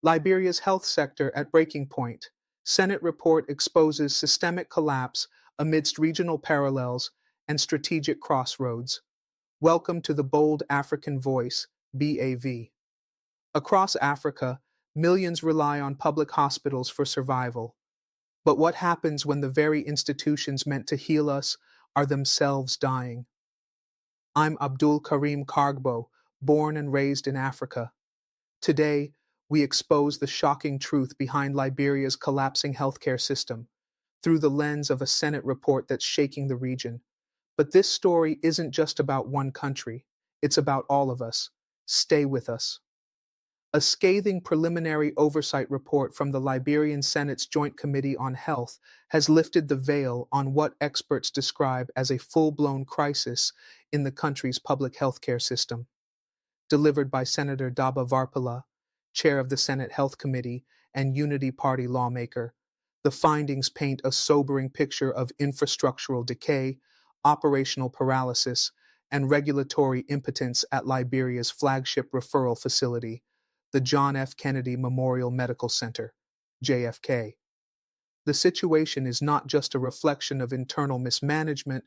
Liberia's health sector at breaking point. Senate report exposes systemic collapse amidst regional parallels and strategic crossroads. Welcome to the Bold African Voice, BAV. Across Africa, millions rely on public hospitals for survival. But what happens when the very institutions meant to heal us are themselves dying? I'm Abdul Karim Kargbo, born and raised in Africa. Today, we expose the shocking truth behind Liberia's collapsing healthcare system through the lens of a Senate report that's shaking the region. But this story isn't just about one country, it's about all of us. Stay with us. A scathing preliminary oversight report from the Liberian Senate's Joint Committee on Health has lifted the veil on what experts describe as a full-blown crisis in the country's public healthcare system. Delivered by Senator Daba Varpala, chair of the Senate Health Committee and Unity Party lawmaker, the findings paint a sobering picture of infrastructural decay, operational paralysis, and regulatory impotence at Liberia's flagship referral facility, the John F. Kennedy Memorial Medical Center, JFK. The situation is not just a reflection of internal mismanagement,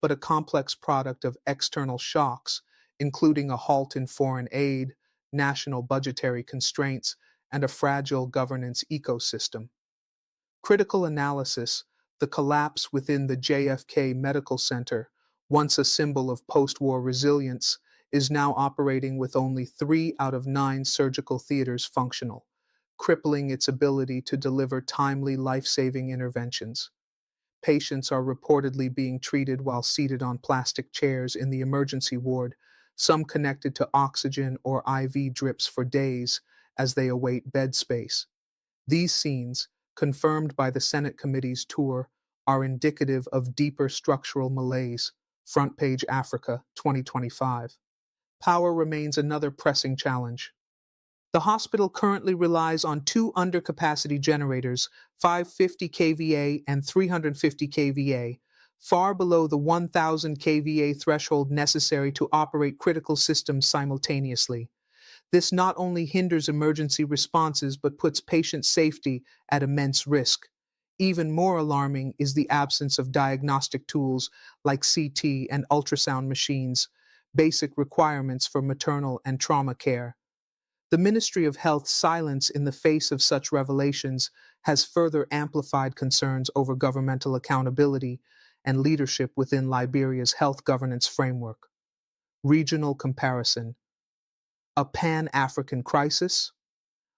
but a complex product of external shocks, including a halt in foreign aid, national budgetary constraints, and a fragile governance ecosystem. Critical analysis, the collapse within the JFK Medical Center, once a symbol of post-war resilience, is now operating with only 3 out of 9 surgical theaters functional, crippling its ability to deliver timely, life-saving interventions. Patients are reportedly being treated while seated on plastic chairs in the emergency ward, some connected to oxygen or IV drips for days as they await bed space. These scenes, confirmed by the Senate committee's tour, are indicative of deeper structural malaise. Front page Africa, 2025. Power remains another pressing challenge. The hospital currently relies on 2 undercapacity generators, 550 kVA and 350 kVA, far below the 1,000 kVA threshold necessary to operate critical systems simultaneously. This not only hinders emergency responses but puts patient safety at immense risk. Even more alarming is the absence of diagnostic tools like CT and ultrasound machines, basic requirements for maternal and trauma care. The Ministry of Health's silence in the face of such revelations has further amplified concerns over governmental accountability and leadership within Liberia's health governance framework. Regional comparison. A Pan-African crisis?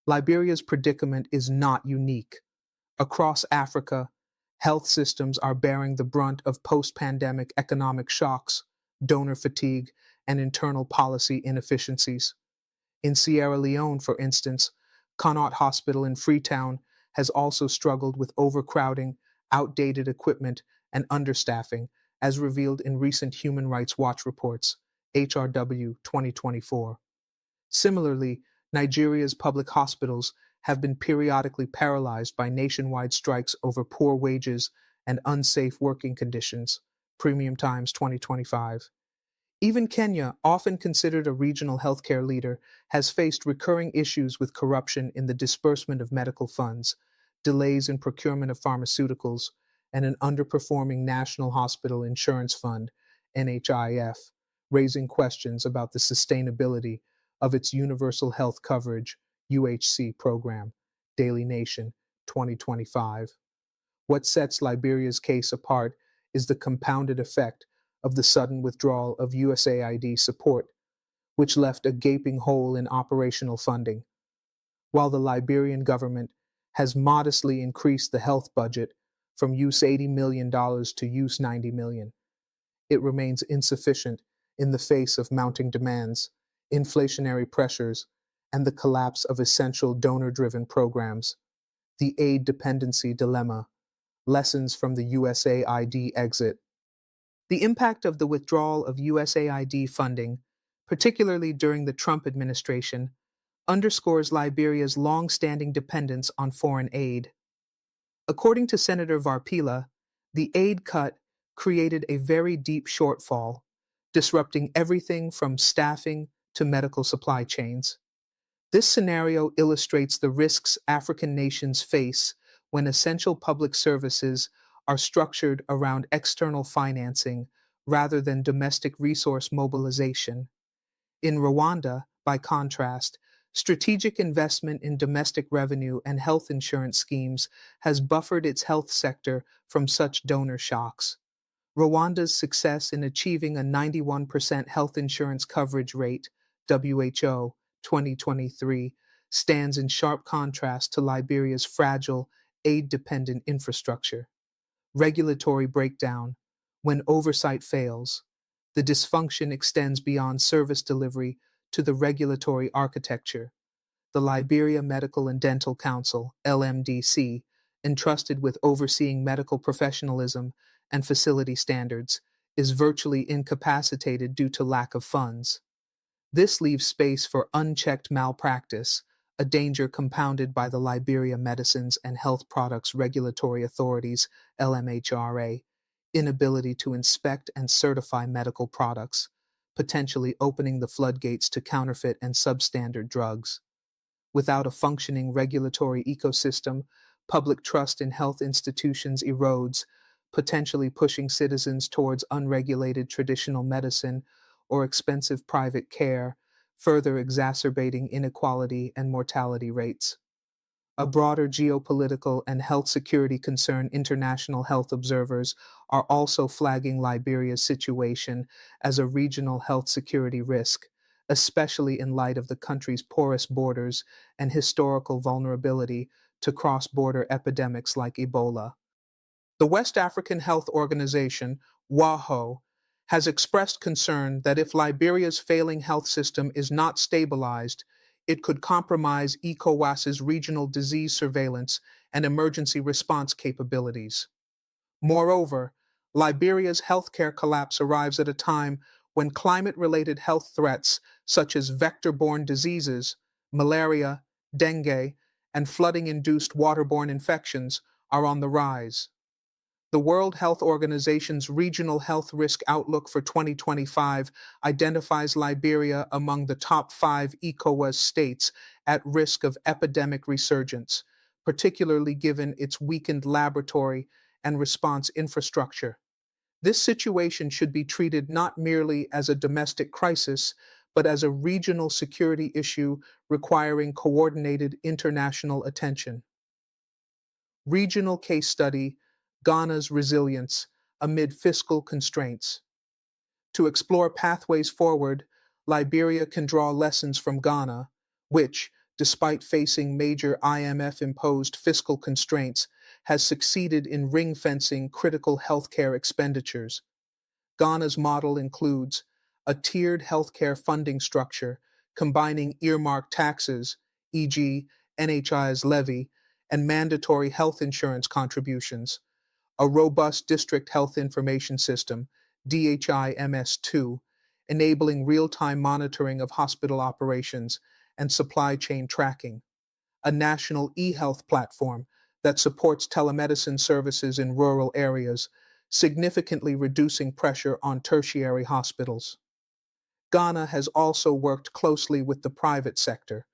Liberia's predicament is not unique. Across Africa, health systems are bearing the brunt of post-pandemic economic shocks, donor fatigue, and internal policy inefficiencies. In Sierra Leone, for instance, Connaught Hospital in Freetown has also struggled with overcrowding, outdated equipment, and understaffing, as revealed in recent Human Rights Watch reports, HRW 2024. Similarly, Nigeria's public hospitals have been periodically paralyzed by nationwide strikes over poor wages and unsafe working conditions, Premium Times 2025. Even Kenya, often considered a regional healthcare leader, has faced recurring issues with corruption in the disbursement of medical funds, delays in procurement of pharmaceuticals, and an underperforming National Hospital Insurance Fund, NHIF, raising questions about the sustainability of its Universal Health Coverage, UHC program, Daily Nation, 2025. What sets Liberia's case apart is the compounded effect of the sudden withdrawal of USAID support, which left a gaping hole in operational funding. While the Liberian government has modestly increased the health budget from $80 million to $90 million, it remains insufficient in the face of mounting demands, inflationary pressures, and the collapse of essential donor-driven programs. The aid dependency dilemma, lessons from the USAID exit. The impact of the withdrawal of USAID funding, particularly during the Trump administration, underscores Liberia's long-standing dependence on foreign aid. According to Senator Varpila, the aid cut created a very deep shortfall, disrupting everything from staffing to medical supply chains. This scenario illustrates the risks African nations face when essential public services are structured around external financing rather than domestic resource mobilization. In Rwanda, by contrast, strategic investment in domestic revenue and health insurance schemes has buffered its health sector from such donor shocks. Rwanda's success in achieving a 91% health insurance coverage rate, WHO 2023, stands in sharp contrast to Liberia's fragile, aid dependent infrastructure. Regulatory breakdown. When oversight fails, the dysfunction extends beyond service delivery to the regulatory architecture. The Liberia Medical and Dental Council, LMDC, entrusted with overseeing medical professionalism and facility standards, is virtually incapacitated due to lack of funds. This leaves space for unchecked malpractice, a danger compounded by the Liberia Medicines and Health Products Regulatory Authority's LMHRA inability to inspect and certify medical products, potentially opening the floodgates to counterfeit and substandard drugs. Without a functioning regulatory ecosystem, public trust in health institutions erodes, potentially pushing citizens towards unregulated traditional medicine or expensive private care, further exacerbating inequality and mortality rates. A broader geopolitical and health security concern. International health observers are also flagging Liberia's situation as a regional health security risk, especially in light of the country's porous borders and historical vulnerability to cross-border epidemics like Ebola. The West African Health Organization, WAHO, has expressed concern that if Liberia's failing health system is not stabilized, it could compromise ECOWAS's regional disease surveillance and emergency response capabilities. Moreover, Liberia's healthcare collapse arrives at a time when climate-related health threats such as vector-borne diseases, malaria, dengue, and flooding-induced waterborne infections are on the rise. The World Health Organization's Regional Health Risk Outlook for 2025 identifies Liberia among the top 5 ECOWAS states at risk of epidemic resurgence, particularly given its weakened laboratory and response infrastructure. This situation should be treated not merely as a domestic crisis, but as a regional security issue requiring coordinated international attention. Regional case study: Ghana's resilience amid fiscal constraints. To explore pathways forward, Liberia can draw lessons from Ghana, which, despite facing major IMF-imposed fiscal constraints, has succeeded in ring-fencing critical healthcare expenditures. Ghana's model includes a tiered healthcare funding structure combining earmarked taxes, e.g., NHI's levy, and mandatory health insurance contributions, a robust district health information system, DHIMS2, enabling real-time monitoring of hospital operations and supply chain tracking, a national e-health platform that supports telemedicine services in rural areas, significantly reducing pressure on tertiary hospitals. Ghana has also worked closely with the private sector,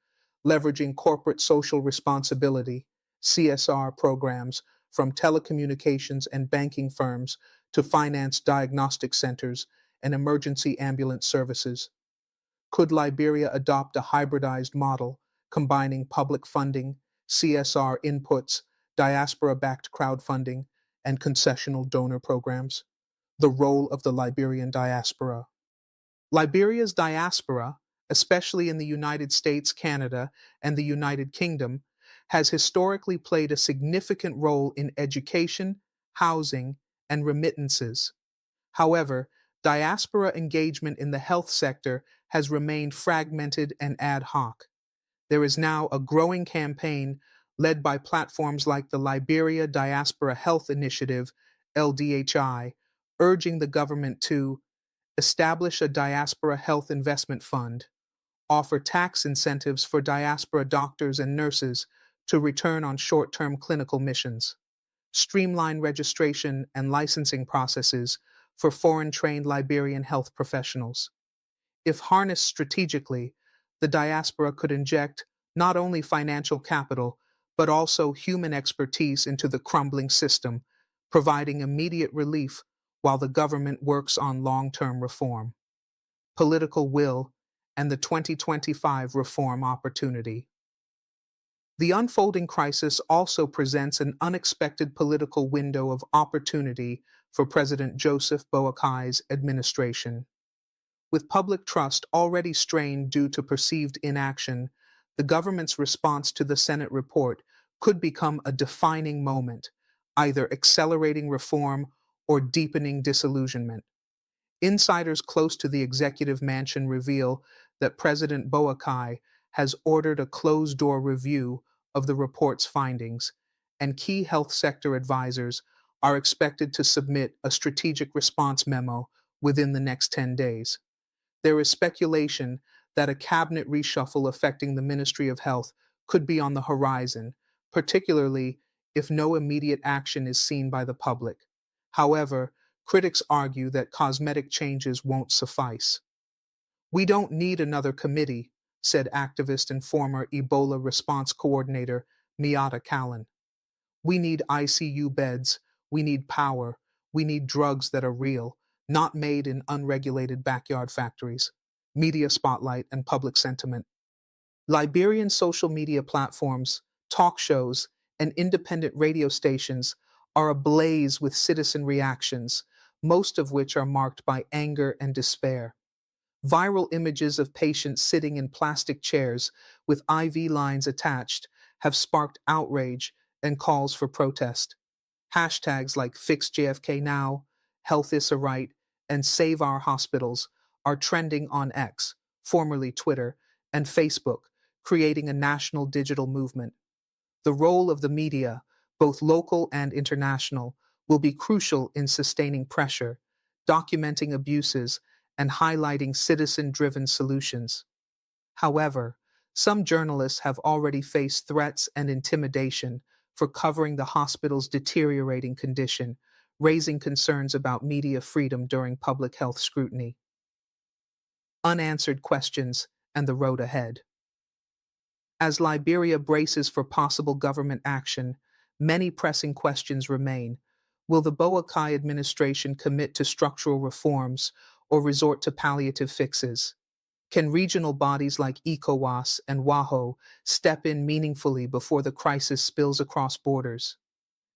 leveraging corporate social responsibility, CSR programs, from telecommunications and banking firms to finance diagnostic centers and emergency ambulance services. Could Liberia adopt a hybridized model, combining public funding, CSR inputs, diaspora-backed crowdfunding, and concessional donor programs? The role of the Liberian diaspora. Liberia's diaspora, especially in the United States, Canada, and the United Kingdom, has historically played a significant role in education, housing, and remittances. However, diaspora engagement in the health sector has remained fragmented and ad hoc. There is now a growing campaign led by platforms like the Liberia Diaspora Health Initiative, LDHI, urging the government to establish a diaspora health investment fund, offer tax incentives for diaspora doctors and nurses to return on short-term clinical missions, streamline registration and licensing processes for foreign-trained Liberian health professionals. If harnessed strategically, the diaspora could inject not only financial capital, but also human expertise into the crumbling system, providing immediate relief while the government works on long-term reform, political will, and the 2025 reform opportunity. The unfolding crisis also presents an unexpected political window of opportunity for President Joseph Boakai's administration. With public trust already strained due to perceived inaction, the government's response to the Senate report could become a defining moment, either accelerating reform or deepening disillusionment. Insiders close to the executive mansion reveal that President Boakai has ordered a closed-door review of the report's findings, and key health sector advisors are expected to submit a strategic response memo within the next 10 days. There is speculation that a cabinet reshuffle affecting the Ministry of Health could be on the horizon, particularly if no immediate action is seen by the public. However, critics argue that cosmetic changes won't suffice. "We don't need another committee," said activist and former Ebola response coordinator Miata Callan. "We need ICU beds, we need power, we need drugs that are real, not made in unregulated backyard factories." Media spotlight and public sentiment. Liberian social media platforms, talk shows, and independent radio stations are ablaze with citizen reactions, most of which are marked by anger and despair. Viral images of patients sitting in plastic chairs with IV lines attached have sparked outrage and calls for protest. Hashtags like Fix JFK Now, Health is a Right, and Save Our Hospitals are trending on X, formerly Twitter, and Facebook, creating a national digital movement. The role of the media, both local and international, will be crucial in sustaining pressure, documenting abuses, and highlighting citizen-driven solutions. However, some journalists have already faced threats and intimidation for covering the hospital's deteriorating condition, raising concerns about media freedom during public health scrutiny. Unanswered questions and the road ahead. As Liberia braces for possible government action, many pressing questions remain. Will the Boakai administration commit to structural reforms or resort to palliative fixes? Can regional bodies like ECOWAS and WAHO step in meaningfully before the crisis spills across borders?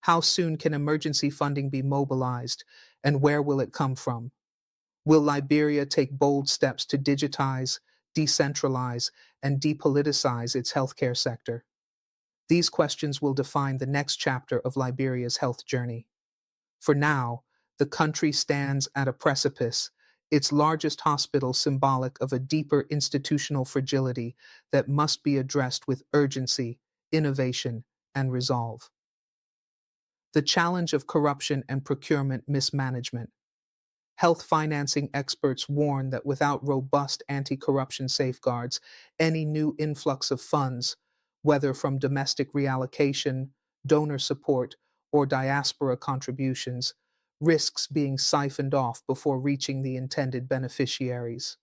How soon can emergency funding be mobilized, and where will it come from? Will Liberia take bold steps to digitize, decentralize, and depoliticize its healthcare sector? These questions will define the next chapter of Liberia's health journey. For now, the country stands at a precipice, its largest hospital symbolic of a deeper institutional fragility that must be addressed with urgency, innovation, and resolve. The challenge of corruption and procurement mismanagement. Health financing experts warn that without robust anti-corruption safeguards, any new influx of funds, whether from domestic reallocation, donor support, or diaspora contributions, risks being siphoned off before reaching the intended beneficiaries.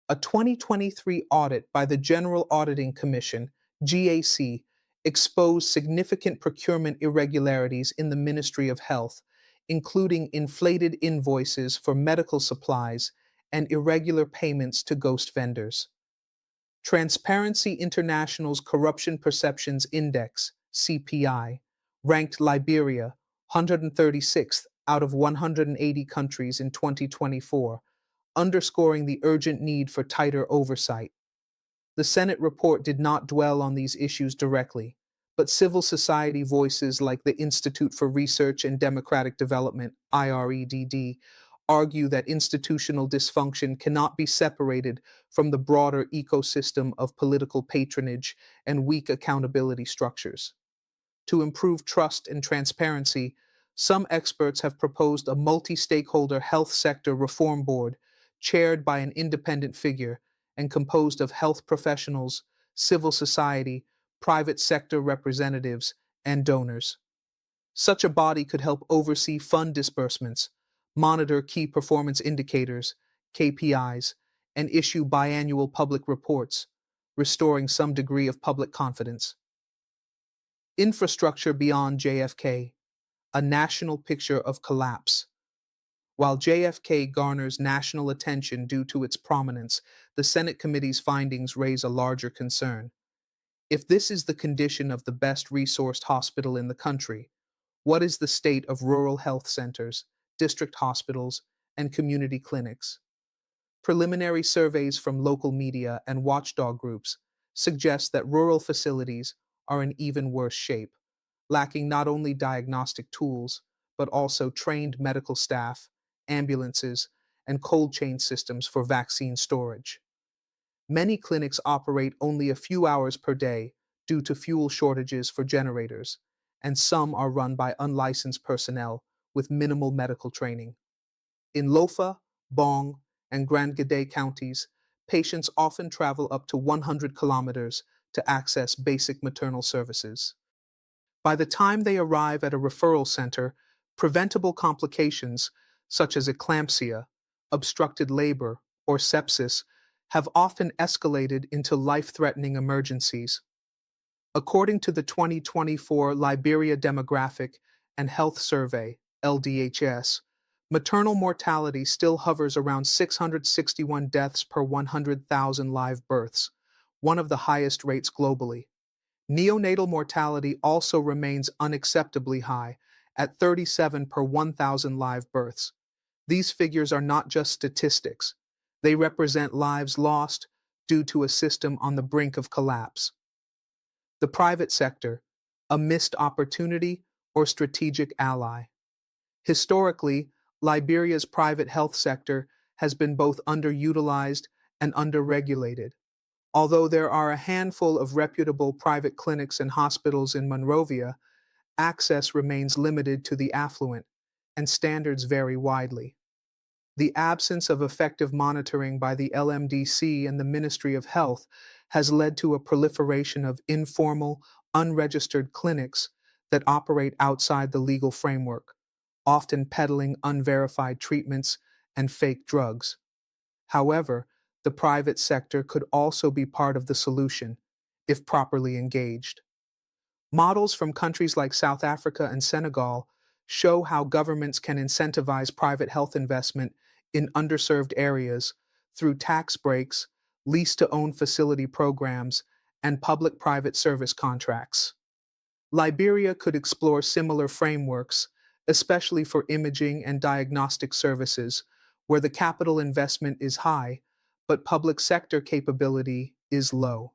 A 2023 audit by the General Auditing Commission, GAC, exposed significant procurement irregularities in the Ministry of Health, including inflated invoices for medical supplies and irregular payments to ghost vendors. Transparency International's Corruption Perceptions Index, CPI, ranked Liberia 136th out of 180 countries in 2024, underscoring the urgent need for tighter oversight. The Senate report did not dwell on these issues directly, but civil society voices like the Institute for Research and Democratic Development, IREDD, argue that institutional dysfunction cannot be separated from the broader ecosystem of political patronage and weak accountability structures. To improve trust and transparency, some experts have proposed a multi-stakeholder health sector reform board chaired by an independent figure and composed of health professionals, civil society, private sector representatives, and donors. Such a body could help oversee fund disbursements, monitor key performance indicators, KPIs, and issue biannual public reports, restoring some degree of public confidence. Infrastructure beyond JFK, a national picture of collapse. While JFK garners national attention due to its prominence, the Senate committee's findings raise a larger concern. If this is the condition of the best resourced hospital in the country, what is the state of rural health centers, district hospitals, and community clinics? Preliminary surveys from local media and watchdog groups suggest that rural facilities are in even worse shape, lacking not only diagnostic tools, but also trained medical staff, ambulances, and cold chain systems for vaccine storage. Many clinics operate only a few hours per day due to fuel shortages for generators, and some are run by unlicensed personnel with minimal medical training. In Lofa, Bong, and Grand Gede counties, patients often travel up to 100 kilometers to access basic maternal services. By the time they arrive at a referral center, preventable complications such as eclampsia, obstructed labor, or sepsis have often escalated into life-threatening emergencies. According to the 2024 Liberia Demographic and Health Survey, LDHS, maternal mortality still hovers around 661 deaths per 100,000 live births, one of the highest rates globally. Neonatal mortality also remains unacceptably high, at 37 per 1,000 live births. These figures are not just statistics. They represent lives lost due to a system on the brink of collapse. The private sector, a missed opportunity or strategic ally. Historically, Liberia's private health sector has been both underutilized and underregulated. Although there are a handful of reputable private clinics and hospitals in Monrovia, access remains limited to the affluent, and standards vary widely. The absence of effective monitoring by the LMDC and the Ministry of Health has led to a proliferation of informal, unregistered clinics that operate outside the legal framework, often peddling unverified treatments and fake drugs. However, the private sector could also be part of the solution, if properly engaged. Models from countries like South Africa and Senegal show how governments can incentivize private health investment in underserved areas through tax breaks, lease-to-own facility programs, and public-private service contracts. Liberia could explore similar frameworks, especially for imaging and diagnostic services, where the capital investment is high, but public sector capability is low.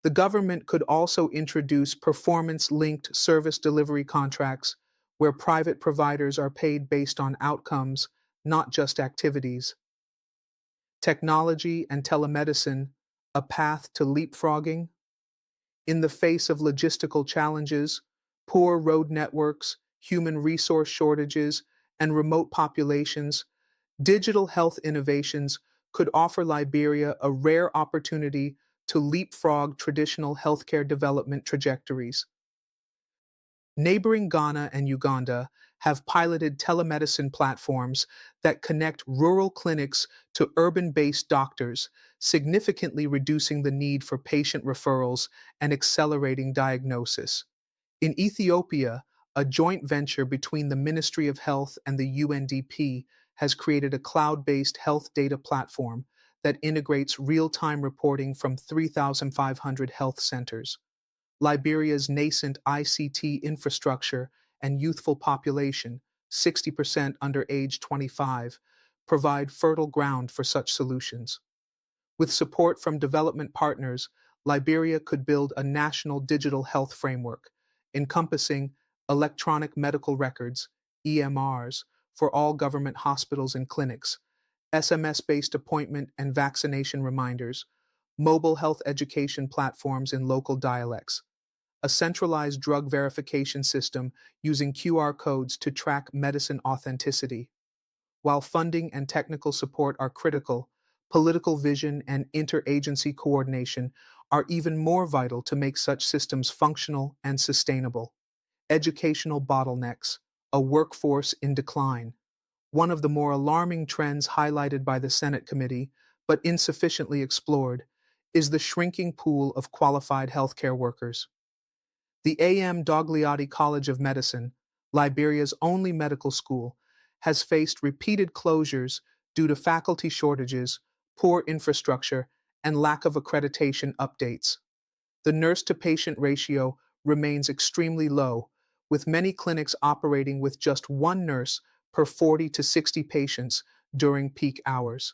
The government could also introduce performance-linked service delivery contracts where private providers are paid based on outcomes, not just activities. Technology and telemedicine, a path to leapfrogging? In the face of logistical challenges, poor road networks, human resource shortages, and remote populations, digital health innovations could offer Liberia a rare opportunity to leapfrog traditional healthcare development trajectories. Neighboring Ghana and Uganda have piloted telemedicine platforms that connect rural clinics to urban-based doctors, significantly reducing the need for patient referrals and accelerating diagnosis. In Ethiopia, a joint venture between the Ministry of Health and the UNDP has created a cloud-based health data platform that integrates real-time reporting from 3,500 health centers. Liberia's nascent ICT infrastructure and youthful population, 60% under age 25, provide fertile ground for such solutions. With support from development partners, Liberia could build a national digital health framework, encompassing electronic medical records, EMRs, for all government hospitals and clinics, SMS-based appointment and vaccination reminders, mobile health education platforms in local dialects, a centralized drug verification system using QR codes to track medicine authenticity. While funding and technical support are critical, political vision and interagency coordination are even more vital to make such systems functional and sustainable. Educational bottlenecks, a workforce in decline. One of the more alarming trends highlighted by the Senate committee, but insufficiently explored, is the shrinking pool of qualified healthcare workers. The A.M. Dogliotti College of Medicine, Liberia's only medical school, has faced repeated closures due to faculty shortages, poor infrastructure, and lack of accreditation updates. The nurse-to-patient ratio remains extremely low, with many clinics operating with just one nurse per 40 to 60 patients during peak hours.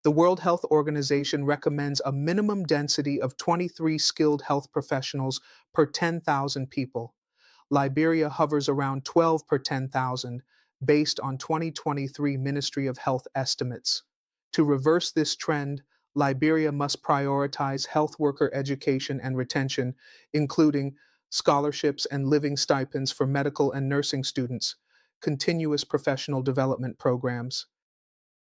The World Health Organization recommends a minimum density of 23 skilled health professionals per 10,000 people. Liberia hovers around 12 per 10,000, based on 2023 Ministry of Health estimates. To reverse this trend, Liberia must prioritize health worker education and retention, including scholarships and living stipends for medical and nursing students, continuous professional development programs,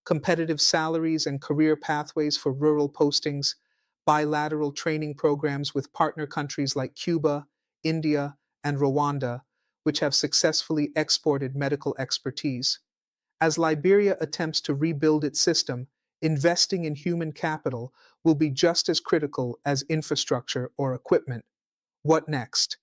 competitive salaries and career pathways for rural postings, bilateral training programs with partner countries like Cuba, India, and Rwanda, which have successfully exported medical expertise. As Liberia attempts to rebuild its system, investing in human capital will be just as critical as infrastructure or equipment. What next?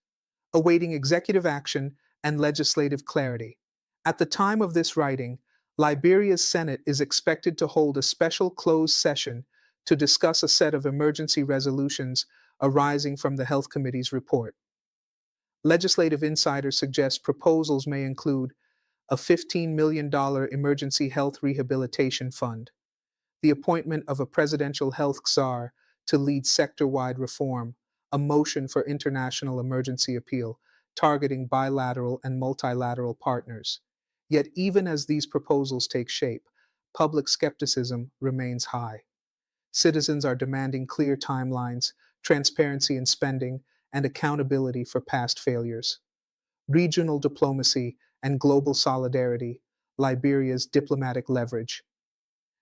Awaiting executive action and legislative clarity. At the time of this writing, Liberia's Senate is expected to hold a special closed session to discuss a set of emergency resolutions arising from the Health Committee's report. Legislative insiders suggest proposals may include a $15 million emergency health rehabilitation fund, the appointment of a presidential health czar to lead sector-wide reform, a motion for international emergency appeal, targeting bilateral and multilateral partners. Yet even as these proposals take shape, public skepticism remains high. Citizens are demanding clear timelines, transparency in spending, and accountability for past failures. Regional diplomacy and global solidarity, Liberia's diplomatic leverage.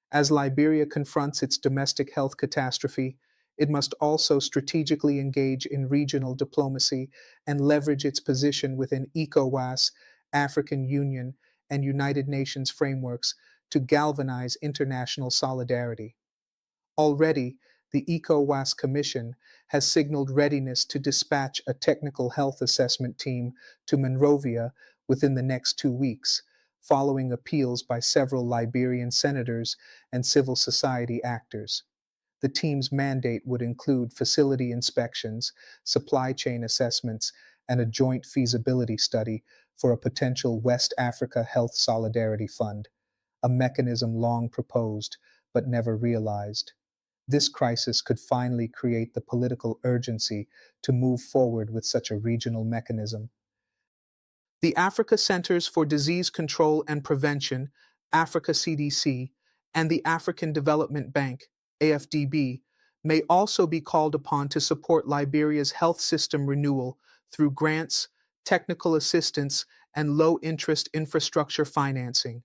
As Liberia confronts its domestic health catastrophe, it must also strategically engage in regional diplomacy and leverage its position within ECOWAS, African Union, and United Nations frameworks to galvanize international solidarity. Already, the ECOWAS Commission has signaled readiness to dispatch a technical health assessment team to Monrovia within the next 2 weeks, following appeals by several Liberian senators and civil society actors. The team's mandate would include facility inspections, supply chain assessments, and a joint feasibility study for a potential West Africa Health Solidarity Fund, a mechanism long proposed but never realized. This crisis could finally create the political urgency to move forward with such a regional mechanism. The Africa Centers for Disease Control and Prevention, Africa CDC, and the African Development Bank, AFDB, may also be called upon to support Liberia's health system renewal through grants, technical assistance, and low-interest infrastructure financing.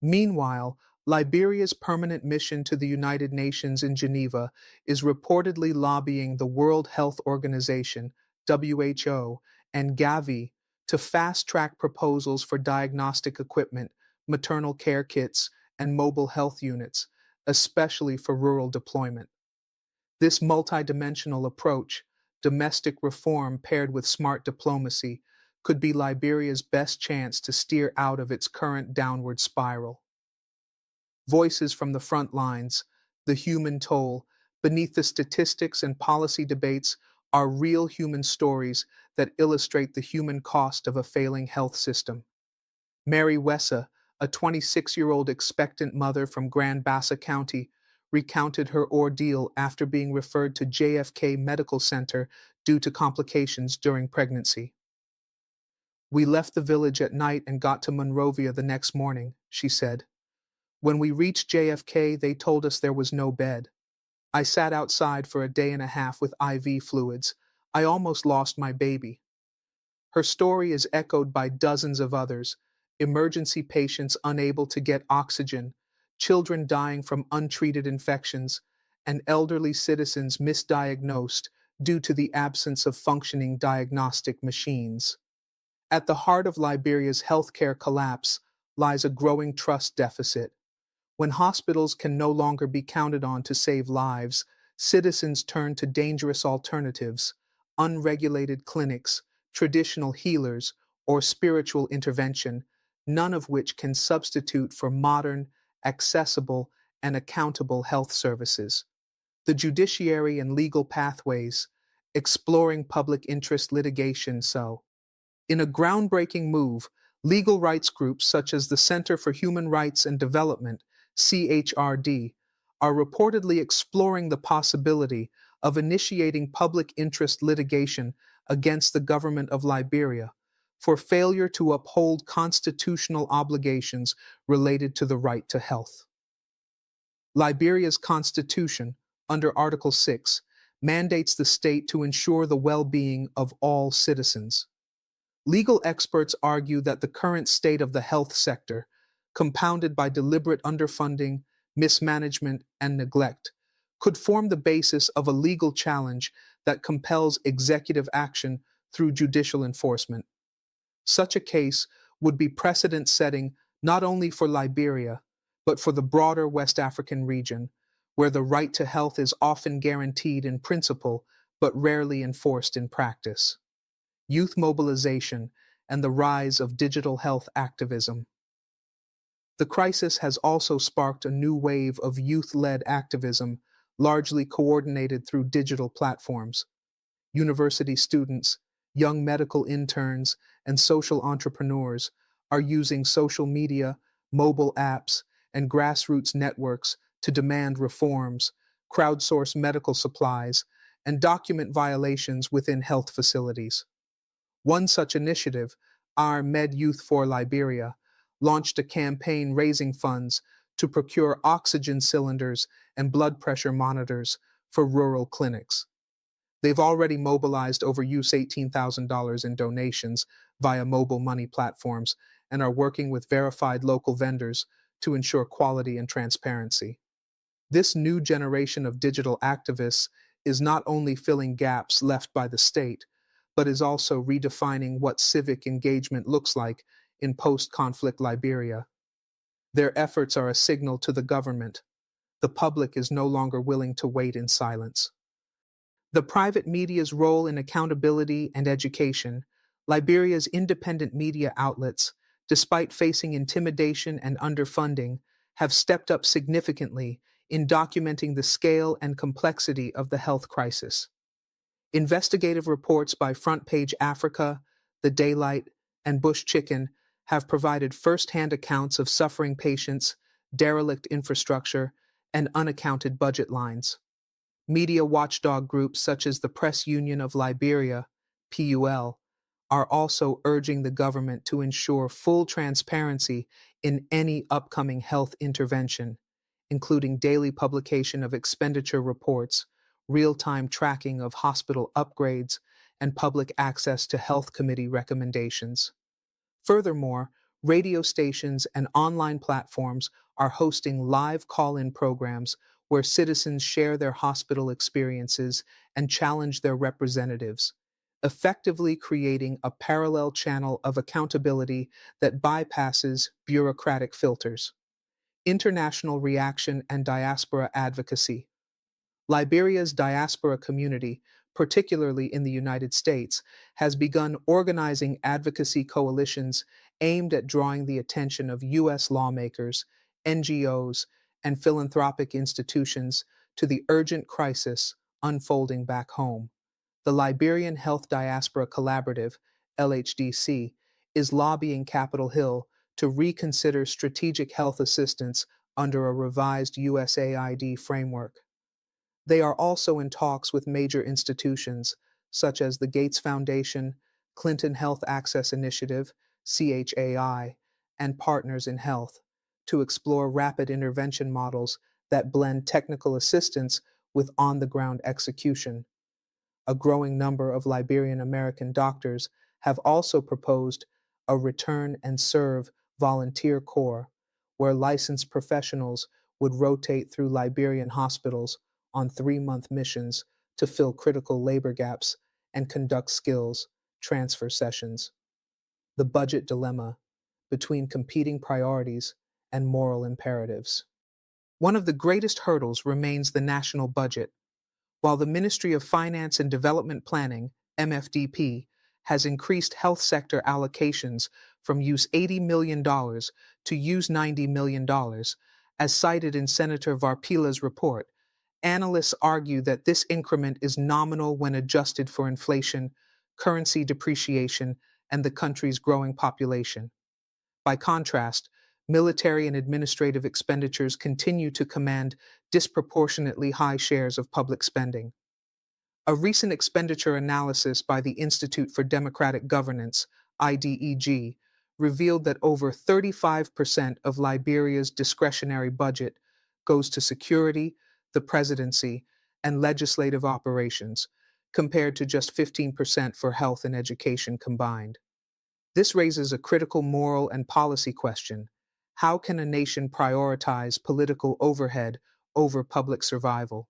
Meanwhile, Liberia's permanent mission to the United Nations in Geneva is reportedly lobbying the World Health Organization, WHO, and Gavi to fast-track proposals for diagnostic equipment, maternal care kits, and mobile health units, especially for rural deployment. This multidimensional approach, domestic reform paired with smart diplomacy, could be Liberia's best chance to steer out of its current downward spiral. Voices from the front lines, the human toll, beneath the statistics and policy debates are real human stories that illustrate the human cost of a failing health system. Mary Wessa, a 26-year-old expectant mother from Grand Bassa County, recounted her ordeal after being referred to JFK Medical Center due to complications during pregnancy. "We left the village at night and got to Monrovia the next morning," she said. "When we reached JFK, they told us there was no bed. I sat outside for a day and a half with IV fluids. I almost lost my baby." Her story is echoed by dozens of others: emergency patients unable to get oxygen, children dying from untreated infections, and elderly citizens misdiagnosed due to the absence of functioning diagnostic machines. At the heart of Liberia's healthcare collapse lies a growing trust deficit. When hospitals can no longer be counted on to save lives, citizens turn to dangerous alternatives, unregulated clinics, traditional healers, or spiritual intervention, none of which can substitute for modern, accessible, and accountable health services. The judiciary and legal pathways, exploring public interest litigation. In a groundbreaking move, legal rights groups such as the Center for Human Rights and Development, CHRD, are reportedly exploring the possibility of initiating public interest litigation against the government of Liberia for failure to uphold constitutional obligations related to the right to health. Liberia's constitution, under Article 6, mandates the state to ensure the well-being of all citizens. Legal experts argue that the current state of the health sector, compounded by deliberate underfunding, mismanagement, and neglect, could form the basis of a legal challenge that compels executive action through judicial enforcement. Such a case would be precedent-setting not only for Liberia, but for the broader West African region, where the right to health is often guaranteed in principle but rarely enforced in practice. Youth mobilization and the rise of digital health activism. The crisis has also sparked a new wave of youth-led activism, largely coordinated through digital platforms. University students, young medical interns, and social entrepreneurs are using social media, mobile apps, and grassroots networks to demand reforms, crowdsource medical supplies, and document violations within health facilities. One such initiative, Our Med Youth for Liberia, launched a campaign raising funds to procure oxygen cylinders and blood pressure monitors for rural clinics. They've already mobilized over $18,000 in donations via mobile money platforms and are working with verified local vendors to ensure quality and transparency. This new generation of digital activists is not only filling gaps left by the state, but is also redefining what civic engagement looks like in post-conflict Liberia. Their efforts are a signal to the government. The public is no longer willing to wait in silence. The private media's role in accountability and education, Liberia's independent media outlets, despite facing intimidation and underfunding, have stepped up significantly in documenting the scale and complexity of the health crisis. Investigative reports by Front Page Africa, The Daylight, and Bush Chicken have provided first-hand accounts of suffering patients, derelict infrastructure, and unaccounted budget lines. Media watchdog groups such as the Press Union of Liberia, PUL, are also urging the government to ensure full transparency in any upcoming health intervention, including daily publication of expenditure reports, real-time tracking of hospital upgrades, and public access to health committee recommendations. Furthermore, radio stations and online platforms are hosting live call-in programs where citizens share their hospital experiences and challenge their representatives, effectively creating a parallel channel of accountability that bypasses bureaucratic filters. International reaction and diaspora advocacy. Liberia's diaspora community, particularly in the United States, has begun organizing advocacy coalitions aimed at drawing the attention of U.S. lawmakers, NGOs, and philanthropic institutions to the urgent crisis unfolding back home. The Liberian Health Diaspora Collaborative, LHDC, is lobbying Capitol Hill to reconsider strategic health assistance under a revised USAID framework. They are also in talks with major institutions such as the Gates Foundation, Clinton Health Access Initiative, CHAI, and Partners in Health to explore rapid intervention models that blend technical assistance with on-the-ground execution. A growing number of Liberian American doctors have also proposed a return and serve volunteer corps, where licensed professionals would rotate through Liberian hospitals on 3-month missions to fill critical labor gaps and conduct skills transfer sessions. The budget dilemma between competing priorities and moral imperatives. One of the greatest hurdles remains the national budget. While the Ministry of Finance and Development Planning, MFDP, has increased health sector allocations from use $80 million to use $90 million, as cited in Senator Varpila's report, analysts argue that this increment is nominal when adjusted for inflation, currency depreciation, and the country's growing population. By contrast, military and administrative expenditures continue to command disproportionately high shares of public spending. A recent expenditure analysis by the Institute for Democratic Governance, IDEG, revealed that over 35% of Liberia's discretionary budget goes to security, the presidency, and legislative operations, compared to just 15% for health and education combined. This raises a critical moral and policy question. How can a nation prioritize political overhead over public survival?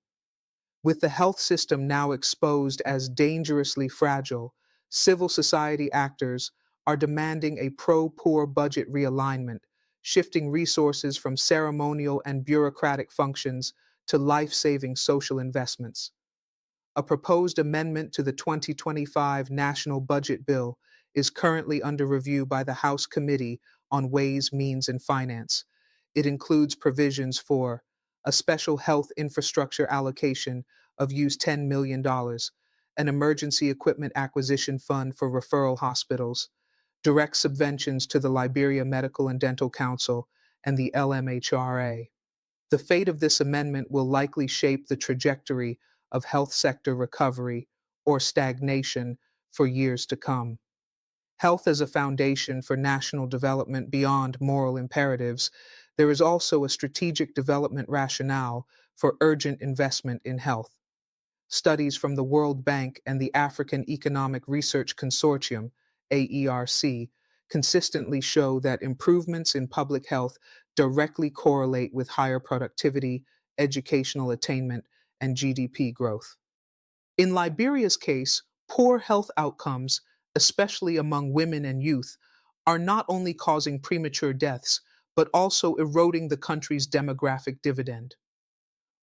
With the health system now exposed as dangerously fragile, civil society actors are demanding a pro-poor budget realignment, shifting resources from ceremonial and bureaucratic functions to life-saving social investments. A proposed amendment to the 2025 National Budget Bill is currently under review by the House Committee on Ways, Means, and Finance. It includes provisions for a special health infrastructure allocation of use $10 million, an emergency equipment acquisition fund for referral hospitals, direct subventions to the Liberia Medical and Dental Council and the LMHRA. The fate of this amendment will likely shape the trajectory of health sector recovery or stagnation for years to come. Health as a foundation for national development beyond moral imperatives, there is also a strategic development rationale for urgent investment in health. Studies from the World Bank and the African Economic Research Consortium, AERC, consistently show that improvements in public health directly correlate with higher productivity, educational attainment, and GDP growth. In Liberia's case, poor health outcomes, especially among women and youth, are not only causing premature deaths, but also eroding the country's demographic dividend.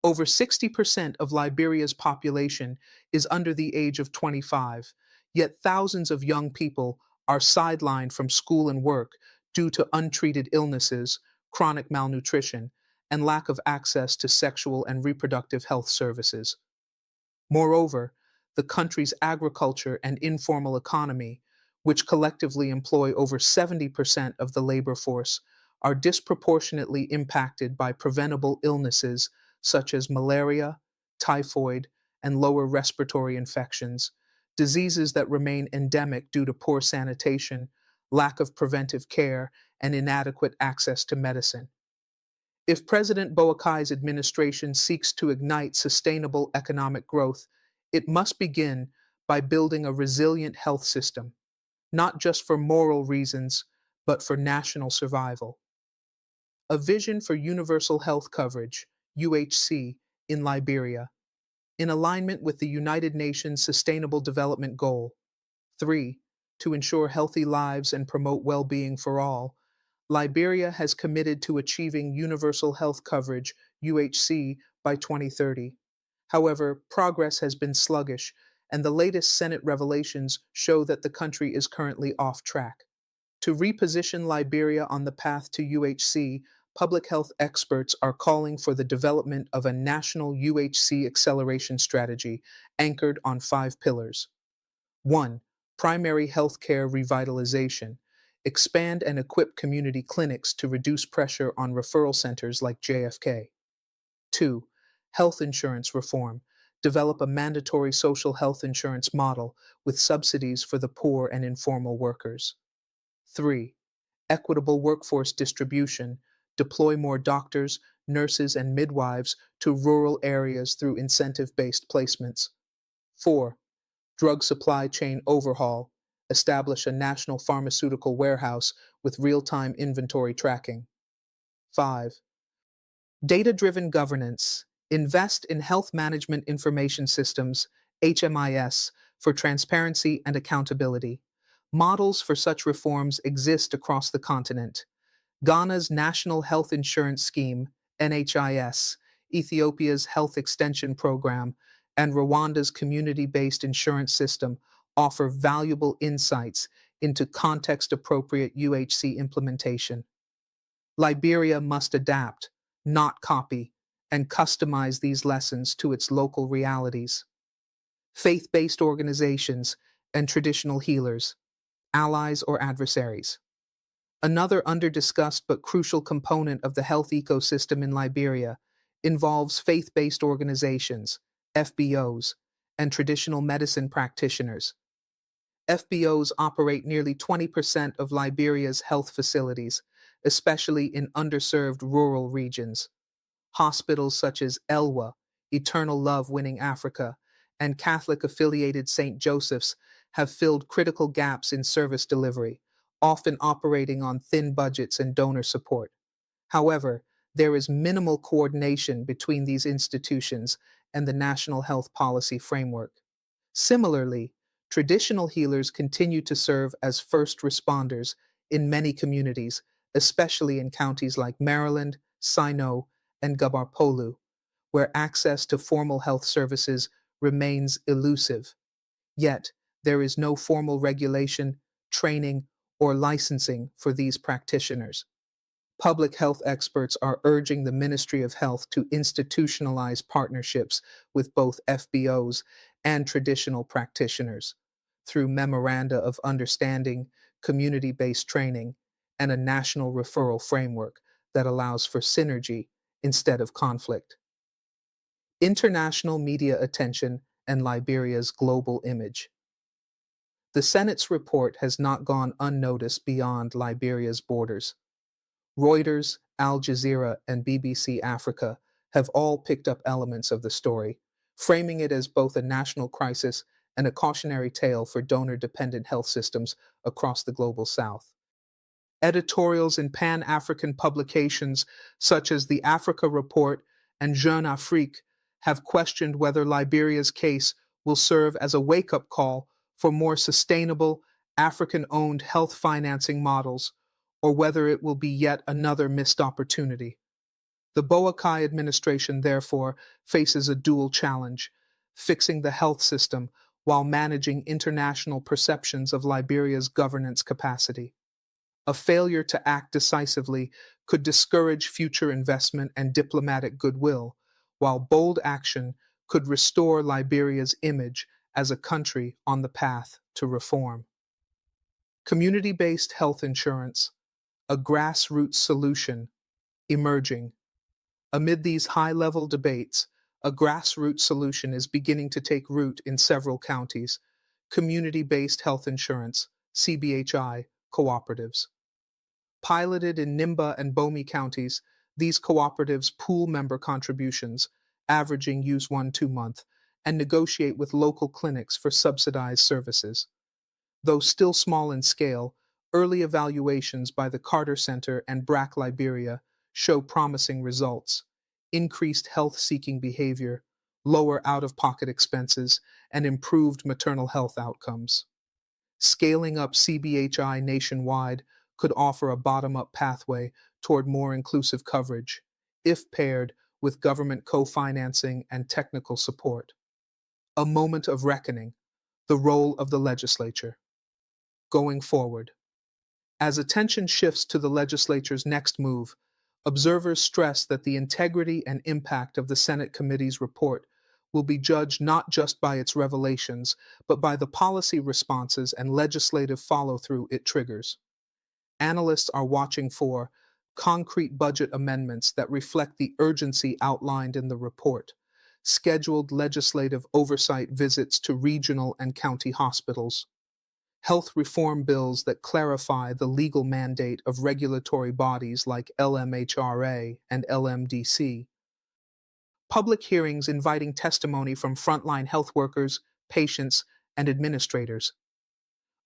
Over 60% of Liberia's population is under the age of 25, yet thousands of young people are sidelined from school and work due to untreated illnesses, chronic malnutrition, and lack of access to sexual and reproductive health services. Moreover, the country's agriculture and informal economy, which collectively employ over 70% of the labor force, are disproportionately impacted by preventable illnesses such as malaria, typhoid, and lower respiratory infections, diseases that remain endemic due to poor sanitation, lack of preventive care, and inadequate access to medicine. If President Boakai's administration seeks to ignite sustainable economic growth, it must begin by building a resilient health system, not just for moral reasons, but for national survival. A vision for universal health coverage, UHC, in Liberia, in alignment with the United Nations Sustainable Development Goal. 3. To ensure healthy lives and promote well-being for all, Liberia has committed to achieving universal health coverage, UHC, by 2030. However, progress has been sluggish, and the latest Senate revelations show that the country is currently off track. To reposition Liberia on the path to UHC, public health experts are calling for the development of a national UHC acceleration strategy anchored on 5 pillars. 1. Primary healthcare revitalization. Expand and equip community clinics to reduce pressure on referral centers like JFK. 2. Health insurance reform. Develop a mandatory social health insurance model with subsidies for the poor and informal workers. 3. Equitable workforce distribution. Deploy more doctors, nurses, and midwives to rural areas through incentive-based placements. 4. Drug supply chain overhaul. Establish a national pharmaceutical warehouse with real-time inventory tracking. 5. Data-driven governance. Invest in health management information systems, HMIS, for transparency and accountability. Models for such reforms exist across the continent. Ghana's National Health Insurance Scheme, NHIS, Ethiopia's Health Extension Program, and Rwanda's community-based insurance system offer valuable insights into context-appropriate UHC implementation. Liberia must adapt, not copy, and customize these lessons to its local realities. Faith-based organizations and traditional healers, allies or adversaries. Another under-discussed but crucial component of the health ecosystem in Liberia involves faith-based organizations, FBOs, and traditional medicine practitioners. FBOs operate nearly 20% of Liberia's health facilities, especially in underserved rural regions. Hospitals such as Elwa, Eternal Love Winning Africa, and Catholic-affiliated St. Joseph's have filled critical gaps in service delivery, often operating on thin budgets and donor support. However, there is minimal coordination between these institutions and the national health policy framework. Similarly, traditional healers continue to serve as first responders in many communities, especially in counties like Maryland, Sino, and Gabarpolu, where access to formal health services remains elusive. Yet, there is no formal regulation, training, or licensing for these practitioners. Public health experts are urging the Ministry of Health to institutionalize partnerships with both FBOs and traditional practitioners through memoranda of understanding, community-based training, and a national referral framework that allows for synergy instead of conflict. International media attention and Liberia's global image. The Senate's report has not gone unnoticed beyond Liberia's borders. Reuters, Al Jazeera, and BBC Africa have all picked up elements of the story, framing it as both a national crisis and a cautionary tale for donor-dependent health systems across the global south. Editorials in Pan-African publications such as the Africa Report and Jeune Afrique have questioned whether Liberia's case will serve as a wake-up call for more sustainable, African-owned health financing models, or whether it will be yet another missed opportunity. The Boakai administration, therefore, faces a dual challenge, fixing the health system while managing international perceptions of Liberia's governance capacity. A failure to act decisively could discourage future investment and diplomatic goodwill, while bold action could restore Liberia's image as a country on the path to reform. Community-based health insurance, a grassroots solution, emerging. Amid these high-level debates, a grassroots solution is beginning to take root in several counties. Community-based health insurance, CBHI, cooperatives. Piloted in Nimba and Bomi counties, these cooperatives pool member contributions, averaging use 1-2 month, and negotiate with local clinics for subsidized services. Though still small in scale, early evaluations by the Carter Center and BRAC Liberia show promising results: increased health-seeking behavior, lower out-of-pocket expenses, and improved maternal health outcomes. Scaling up CBHI nationwide could offer a bottom-up pathway toward more inclusive coverage, if paired with government co-financing and technical support. A moment of reckoning, the role of the legislature. Going forward. As attention shifts to the legislature's next move, observers stress that the integrity and impact of the Senate committee's report will be judged not just by its revelations, but by the policy responses and legislative follow-through it triggers. Analysts are watching for concrete budget amendments that reflect the urgency outlined in the report, scheduled legislative oversight visits to regional and county hospitals, health reform bills that clarify the legal mandate of regulatory bodies like LMHRA and LMDC, public hearings inviting testimony from frontline health workers, patients, and administrators.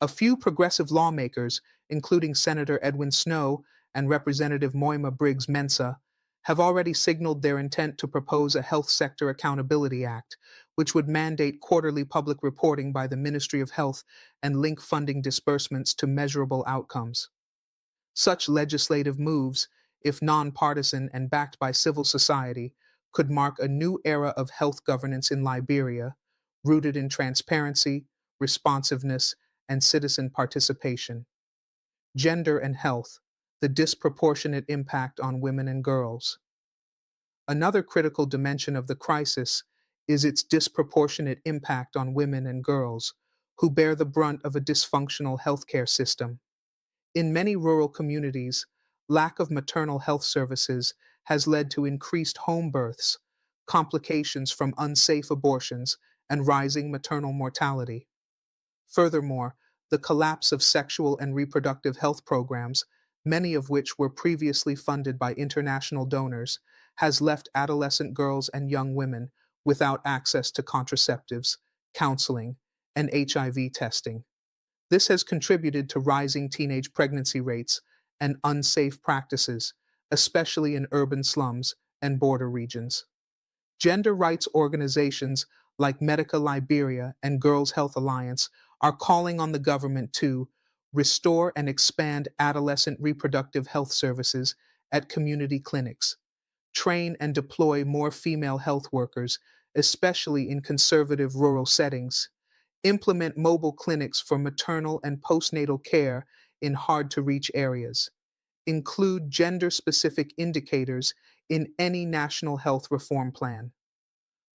A few progressive lawmakers, including Senator Edwin Snow and Representative Moima Briggs Mensa, have already signaled their intent to propose a Health Sector Accountability Act, which would mandate quarterly public reporting by the Ministry of Health and link funding disbursements to measurable outcomes. Such legislative moves, if nonpartisan and backed by civil society, could mark a new era of health governance in Liberia, rooted in transparency, responsiveness, and citizen participation. Gender and health, the disproportionate impact on women and girls. Another critical dimension of the crisis is its disproportionate impact on women and girls, who bear the brunt of a dysfunctional healthcare system. In many rural communities, lack of maternal health services has led to increased home births, complications from unsafe abortions, and rising maternal mortality. Furthermore, the collapse of sexual and reproductive health programs, many of which were previously funded by international donors, has left adolescent girls and young women without access to contraceptives, counseling, and HIV testing. This has contributed to rising teenage pregnancy rates and unsafe practices, especially in urban slums and border regions. Gender rights organizations like Medica Liberia and Girls Health Alliance are calling on the government to restore and expand adolescent reproductive health services at community clinics, train and deploy more female health workers, especially in conservative rural settings, implement mobile clinics for maternal and postnatal care in hard to reach areas, include gender specific indicators in any national health reform plan.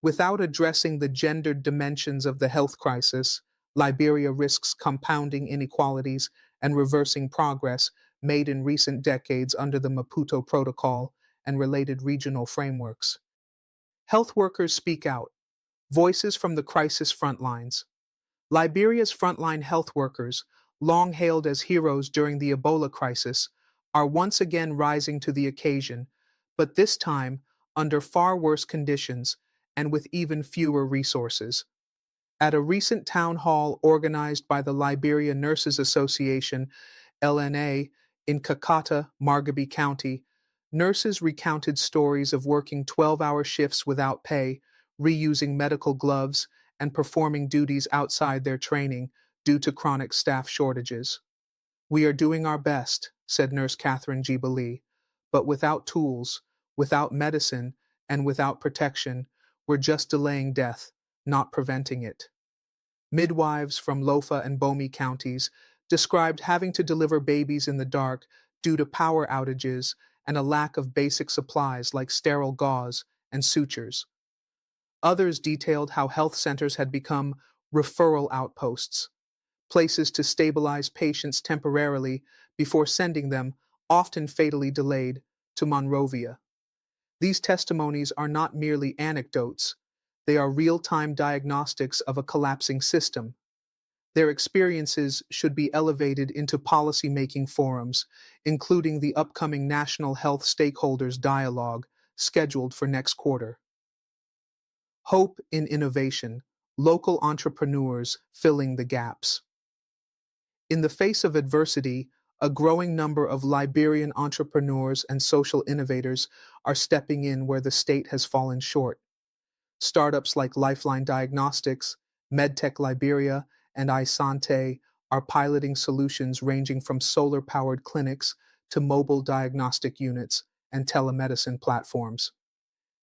Without addressing the gendered dimensions of the health crisis, Liberia risks compounding inequalities and reversing progress made in recent decades under the Maputo Protocol and related regional frameworks. Health workers speak out. Voices from the crisis frontlines. Liberia's frontline health workers, long hailed as heroes during the Ebola crisis, are once again rising to the occasion, but this time under far worse conditions and with even fewer resources. At a recent town hall organized by the Liberia Nurses Association, LNA, in Kakata, Margaby County, nurses recounted stories of working 12-hour shifts without pay, reusing medical gloves, and performing duties outside their training due to chronic staff shortages. "We are doing our best," said Nurse Catherine Gibalee, "but without tools, without medicine, and without protection, we're just delaying death, not preventing it." Midwives from Lofa and Bomi counties described having to deliver babies in the dark due to power outages and a lack of basic supplies like sterile gauze and sutures. Others detailed how health centers had become referral outposts, places to stabilize patients temporarily before sending them, often fatally delayed, to Monrovia. These testimonies are not merely anecdotes, they are real-time diagnostics of a collapsing system. Their experiences should be elevated into policy-making forums, including the upcoming National Health Stakeholders Dialogue, scheduled for next quarter. Hope in innovation, local entrepreneurs filling the gaps. In the face of adversity, a growing number of Liberian entrepreneurs and social innovators are stepping in where the state has fallen short. Startups like Lifeline Diagnostics, MedTech Liberia, and iSante are piloting solutions ranging from solar-powered clinics to mobile diagnostic units and telemedicine platforms.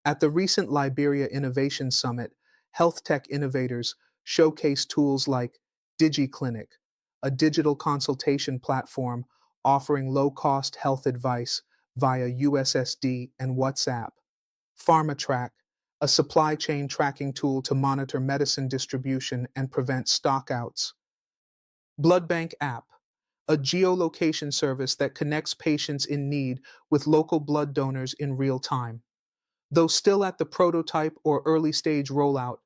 At the recent Liberia Innovation Summit, health tech innovators showcased tools like DigiClinic, a digital consultation platform offering low-cost health advice via USSD and WhatsApp, PharmaTrack, a supply chain tracking tool to monitor medicine distribution and prevent stockouts, Blood Bank app, a geolocation service that connects patients in need with local blood donors in real time. Though still at the prototype or early stage rollout,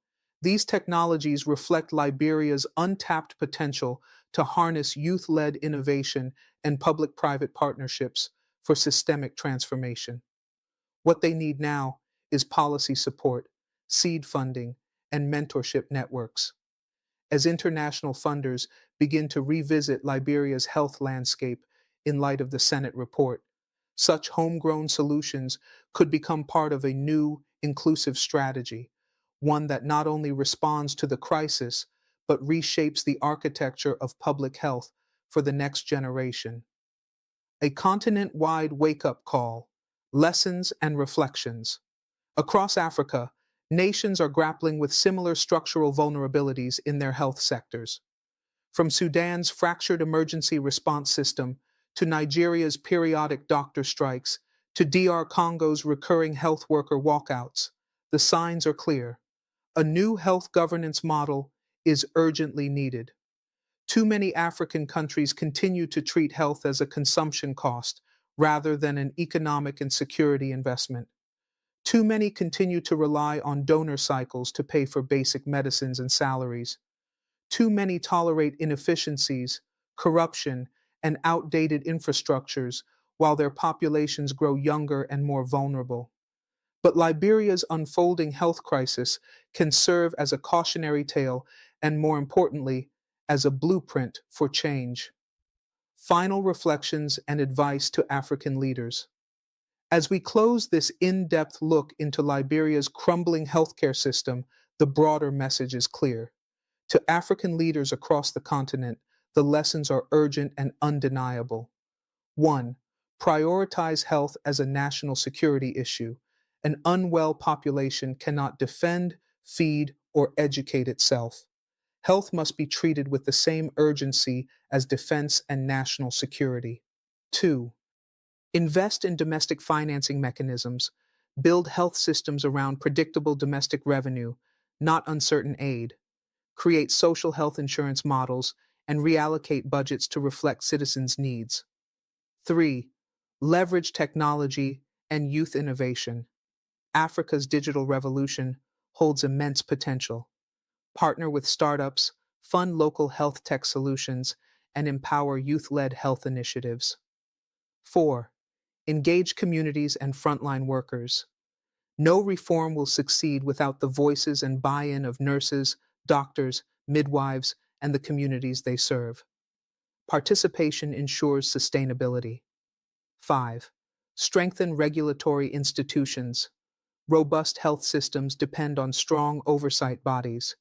these technologies reflect Liberia's untapped potential to harness youth-led innovation and public-private partnerships for systemic transformation. What they need now is policy support, seed funding, and mentorship networks. As international funders begin to revisit Liberia's health landscape in light of the Senate report, such homegrown solutions could become part of a new, inclusive strategy, one that not only responds to the crisis, but reshapes the architecture of public health for the next generation. A continent-wide wake-up call, lessons and reflections. Across Africa, nations are grappling with similar structural vulnerabilities in their health sectors. From Sudan's fractured emergency response system to Nigeria's periodic doctor strikes to DR Congo's recurring health worker walkouts, the signs are clear. A new health governance model is urgently needed. Too many African countries continue to treat health as a consumption cost rather than an economic and security investment. Too many continue to rely on donor cycles to pay for basic medicines and salaries. Too many tolerate inefficiencies, corruption, and outdated infrastructures while their populations grow younger and more vulnerable. But Liberia's unfolding health crisis can serve as a cautionary tale and, more importantly, as a blueprint for change. Final reflections and advice to African leaders. As we close this in-depth look into Liberia's crumbling healthcare system, the broader message is clear. To African leaders across the continent, the lessons are urgent and undeniable. 1. Prioritize health as a national security issue. An unwell population cannot defend, feed, or educate itself. Health must be treated with the same urgency as defense and national security. 2. Invest in domestic financing mechanisms. Build health systems around predictable domestic revenue, not uncertain aid. Create social health insurance models and reallocate budgets to reflect citizens' needs. 3. Leverage technology and youth innovation. Africa's digital revolution holds immense potential. Partner with startups, fund local health tech solutions, and empower youth-led health initiatives. 4. Engage communities and frontline workers. No reform will succeed without the voices and buy-in of nurses, doctors, midwives, and the communities they serve. Participation ensures sustainability. 5. Strengthen regulatory institutions. Robust health systems depend on strong oversight bodies.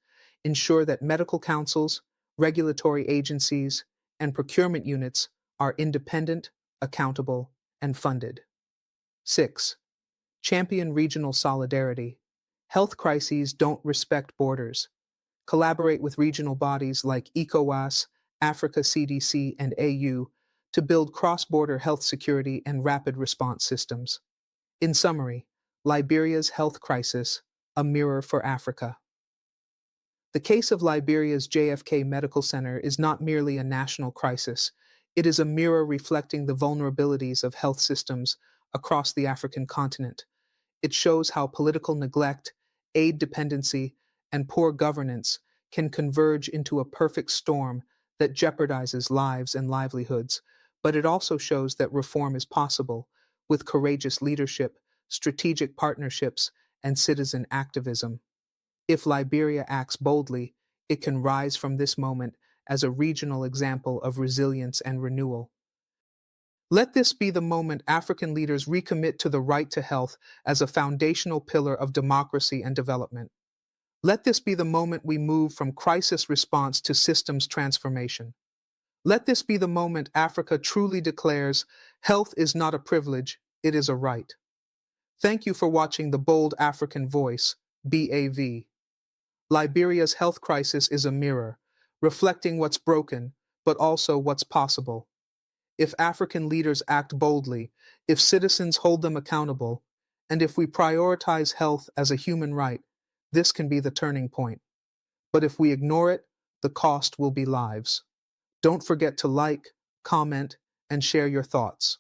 Ensure that medical councils, regulatory agencies, and procurement units are independent, accountable, and funded. 6. Champion regional solidarity. Health crises don't respect borders. Collaborate with regional bodies like ECOWAS, Africa CDC, and AU to build cross-border health security and rapid response systems. In summary, Liberia's health crisis, a mirror for Africa. The case of Liberia's JFK Medical Center is not merely a national crisis. It is a mirror reflecting the vulnerabilities of health systems across the African continent. It shows how political neglect, aid dependency, and poor governance can converge into a perfect storm that jeopardizes lives and livelihoods. But it also shows that reform is possible with courageous leadership, strategic partnerships, and citizen activism. If Liberia acts boldly, it can rise from this moment as a regional example of resilience and renewal. Let this be the moment African leaders recommit to the right to health as a foundational pillar of democracy and development. Let this be the moment we move from crisis response to systems transformation. Let this be the moment Africa truly declares health is not a privilege, it is a right. Thank you for watching The Bold African Voice, BAV. Liberia's health crisis is a mirror, reflecting what's broken, but also what's possible. If African leaders act boldly, if citizens hold them accountable, and if we prioritize health as a human right, this can be the turning point. But if we ignore it, the cost will be lives. Don't forget to like, comment, and share your thoughts.